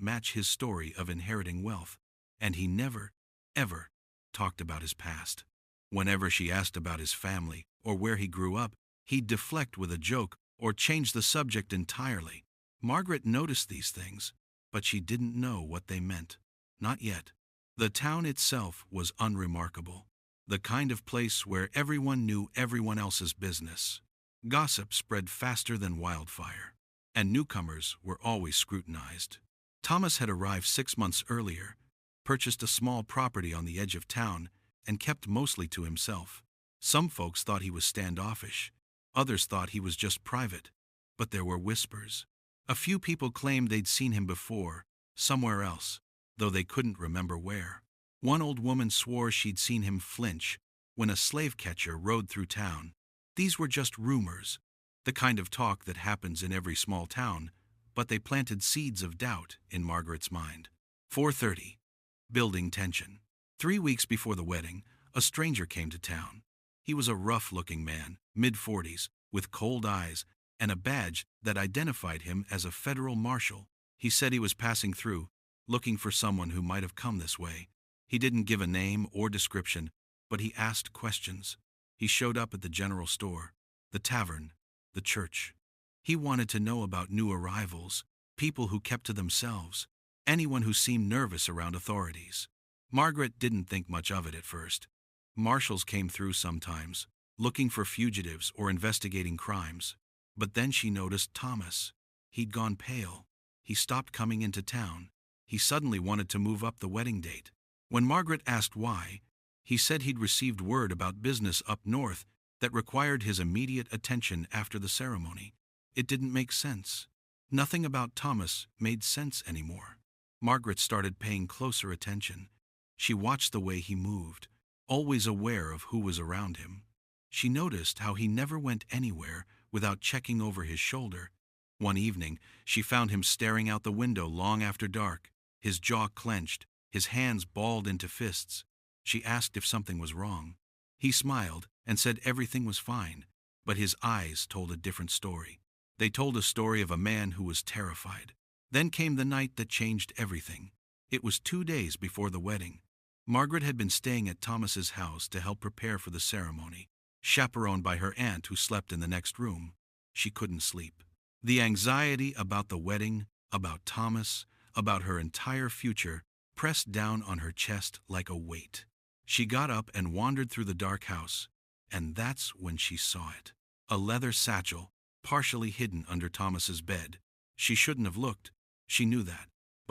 match his story of inheriting wealth, and he never, ever talked about his past. Whenever she asked about his family or where he grew up, he'd deflect with a joke or change the subject entirely. Margaret noticed these things, but she didn't know what they meant. Not yet. The town itself was unremarkable, the kind of place where everyone knew everyone else's business. Gossip spread faster than wildfire, and newcomers were always scrutinized. Thomas had arrived 6 months earlier, purchased a small property on the edge of town, and kept mostly to himself. Some folks thought he was standoffish, others thought he was just private, but there were whispers. A few people claimed they'd seen him before, somewhere else, though they couldn't remember where. One old woman swore she'd seen him flinch when a slave catcher rode through town. These were just rumors, the kind of talk that happens in every small town, but they planted seeds of doubt in Margaret's mind. 4:30. Building tension. 3 weeks before the wedding, a stranger came to town. He was a rough-looking man, mid-40s, with cold eyes and a badge that identified him as a federal marshal. He said he was passing through, looking for someone who might have come this way. He didn't give a name or description, but he asked questions. He showed up at the general store, the tavern, the church. He wanted to know about new arrivals, people who kept to themselves, anyone who seemed nervous around authorities. Margaret didn't think much of it at first. Marshals came through sometimes, looking for fugitives or investigating crimes. But then she noticed Thomas. He'd gone pale. He stopped coming into town. He suddenly wanted to move up the wedding date. When Margaret asked why, he said he'd received word about business up north that required his immediate attention after the ceremony. It didn't make sense. Nothing about Thomas made sense anymore. Margaret started paying closer attention. She watched the way he moved, always aware of who was around him. She noticed how he never went anywhere without checking over his shoulder. One evening, she found him staring out the window long after dark, his jaw clenched, his hands balled into fists. She asked if something was wrong. He smiled and said everything was fine, but his eyes told a different story. They told a story of a man who was terrified. Then came the night that changed everything. It was 2 days before the wedding. Margaret had been staying at Thomas's house to help prepare for the ceremony, chaperoned by her aunt who slept in the next room. She couldn't sleep. The anxiety about the wedding, about Thomas, about her entire future, pressed down on her chest like a weight. She got up and wandered through the dark house, and that's when she saw it. A leather satchel, partially hidden under Thomas's bed. She shouldn't have looked. She knew that.